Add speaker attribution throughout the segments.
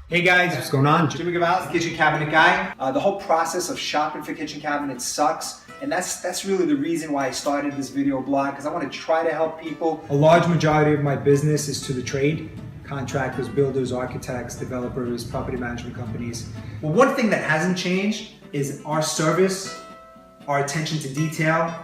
Speaker 1: Hey guys, what's going on?
Speaker 2: Jimmy Gavales, Kitchen Cabinet Guy. The whole process of shopping for kitchen cabinets sucks, and that's really the reason why I started this video blog, because I want to try to help people.
Speaker 1: A large majority of my business is to the trade. Contractors, builders, architects, developers, property management companies. Well, one thing that hasn't changed is our service, our attention to detail,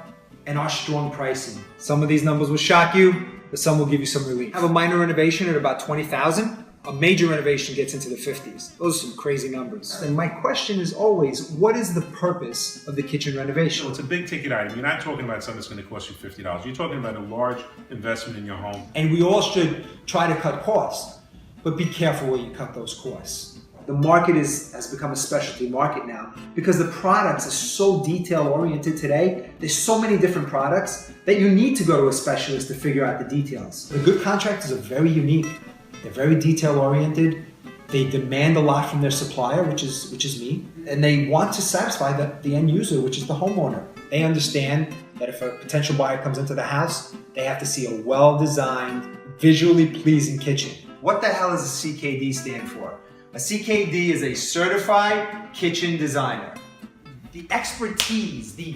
Speaker 1: and our strong pricing. Some of these numbers will shock you, but some will give you some relief. Have a minor renovation at about $20,000. A major renovation gets into the 50s. Those are some crazy numbers. And my question is always, what is the purpose of the kitchen renovation?
Speaker 3: So it's a big ticket item. You're not talking about something that's going to cost you $50. You're talking about a large investment in your home.
Speaker 1: And we all should try to cut costs, but be careful where you cut those costs. The market has become a specialty market now because the products are so detail oriented today. There's so many different products that you need to go to a specialist to figure out the details. The good contractors are very unique. They're very detail oriented. They demand a lot from their supplier, which is me, and they want to satisfy the end user, which is the homeowner. They understand that if a potential buyer comes into the house, they have to see a well-designed, visually pleasing kitchen.
Speaker 2: What the hell does a CKD stand for? A CKD is a Certified Kitchen Designer. The expertise, the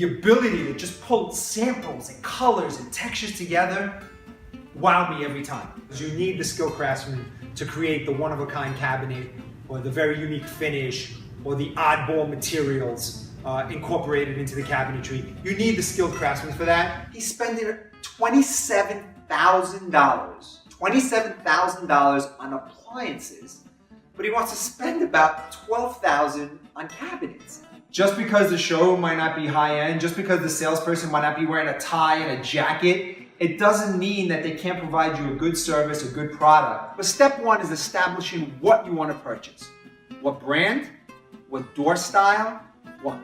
Speaker 2: ability to just pull samples and colors and textures together wow me every time. You need the skilled craftsman to create the one-of-a-kind cabinet or the very unique finish or the oddball materials incorporated into the cabinetry. You need the skilled craftsman for that. He's spending $27,000 on appliances, but he wants to spend about $12,000 on cabinets. Just because the showroom might not be high-end, just because the salesperson might not be wearing a tie and a jacket, it doesn't mean that they can't provide you a good service, a good product. But step one is establishing what you want to purchase. What brand, what door style, what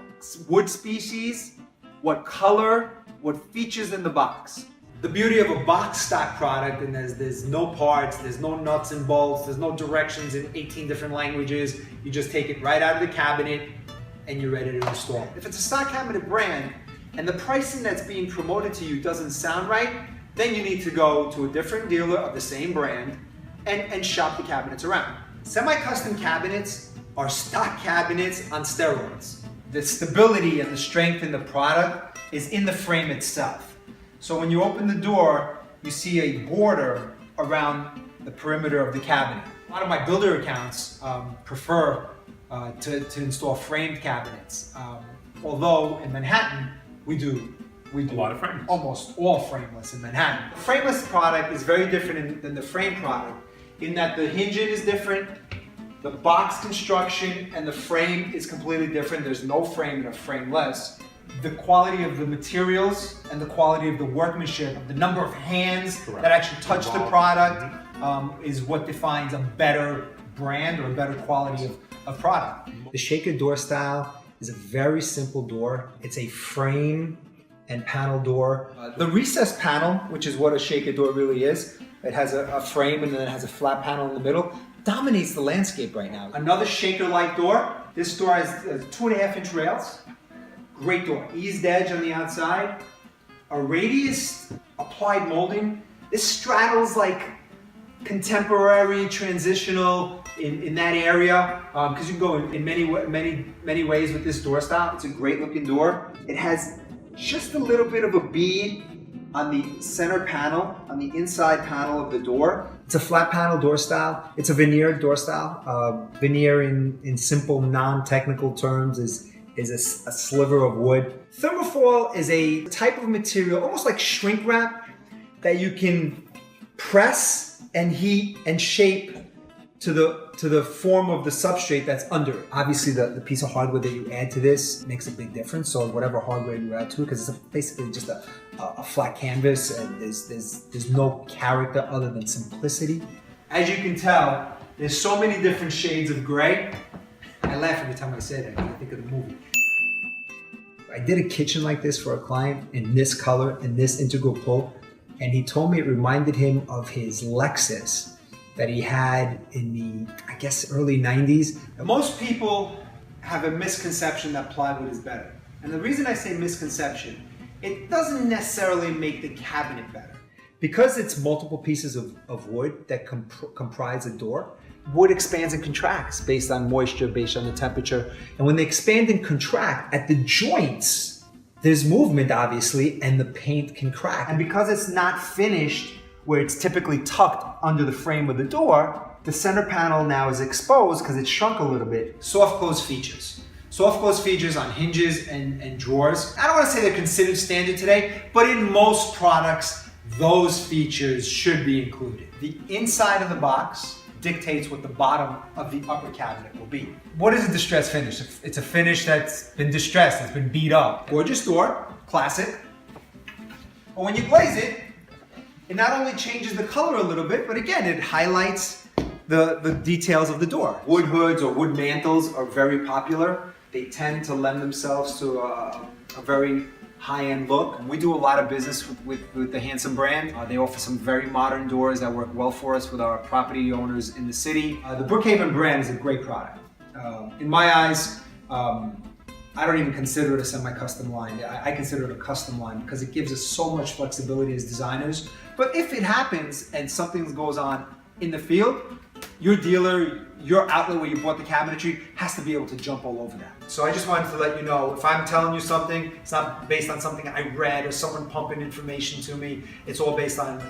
Speaker 2: wood species, what color, what features in the box. The beauty of a box stock product, and there's no parts, there's no nuts and bolts, there's no directions in 18 different languages. You just take it right out of the cabinet and you're ready to install. If it's a stock cabinet brand, and the pricing that's being promoted to you doesn't sound right, then you need to go to a different dealer of the same brand and shop the cabinets around. Semi-custom cabinets are stock cabinets on steroids. The stability and the strength in the product is in the frame itself. So when you open the door, you see a border around the perimeter of the cabinet. A lot of my builder accounts prefer to install framed cabinets. Although in Manhattan, we do
Speaker 3: a lot of frameless.
Speaker 1: Almost all frameless in Manhattan. The frameless product is very different than the frame product in that the hinging is different, the box construction and the frame is completely different. There's no frame in a frameless. The quality of the materials and the quality of the workmanship, the number of hands that actually touch the product is what defines a better brand or a better quality of product. The shaker door style is a very simple door. It's a frame and panel door. The recessed panel, which is what a shaker door really is, it has a frame and then it has a flat panel in the middle, dominates the landscape right now. Another shaker-like door. This door has 2.5-inch rails. Great door. Eased edge on the outside. A radius applied molding. This straddles like contemporary, transitional in that area, because you can go in many ways with this door style. It's a great looking door. It has just a little bit of a bead on the center panel, on the inside panel of the door. It's a flat panel door style. It's a veneer door style. Veneer in simple non-technical terms is a sliver of wood. Thermofoil is a type of material, almost like shrink wrap, that you can press and heat and shape to the form of the substrate that's under it. Obviously, the piece of hardware that you add to this makes a big difference. So whatever hardware you add to it, because it's basically just a flat canvas, and there's no character other than simplicity. As you can tell, there's so many different shades of gray. I laugh every time I say that, because I think of the movie. I did a kitchen like this for a client in this color, in this integral pull, and he told me it reminded him of his Lexus that he had in the, I guess, early 90s. Most people have a misconception that plywood is better. And the reason I say misconception, it doesn't necessarily make the cabinet better. Because it's multiple pieces of wood that comprise a door,
Speaker 2: wood expands and contracts based on moisture, based on the temperature. And when they expand and contract at the joints, there's movement obviously, and the paint can crack. And because it's not finished where it's typically tucked under the frame of the door, the center panel now is exposed because it's shrunk a little bit.
Speaker 1: Soft close features. Soft close features on hinges and drawers. I don't want to say they're considered standard today, but in most products, those features should be included. The inside of the box dictates what the bottom of the upper cabinet will be.
Speaker 2: What is a distress finish? It's a finish that's been distressed, it's been beat up.
Speaker 1: Gorgeous door, classic. But when you glaze it, it not only changes the color a little bit, but again, it highlights the details of the door. Wood hoods or wood mantles are very popular. They tend to lend themselves to a very high-end look. And we do a lot of business with the Handsome brand. They offer some very modern doors that work well for us with our property owners in the city. The Brookhaven brand is a great product. In my eyes, I don't even consider it a semi-custom line. I consider it a custom line because it gives us so much flexibility as designers. But if it happens and something goes on in the field, your dealer, your outlet where you bought the cabinetry has to be able to jump all over that. So I just wanted to let you know, if I'm telling you something, it's not based on something I read or someone pumping information to me. It's all based on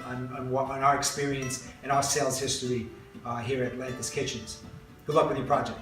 Speaker 1: our experience and our sales history here at Atlantis Kitchens. Good luck with your project.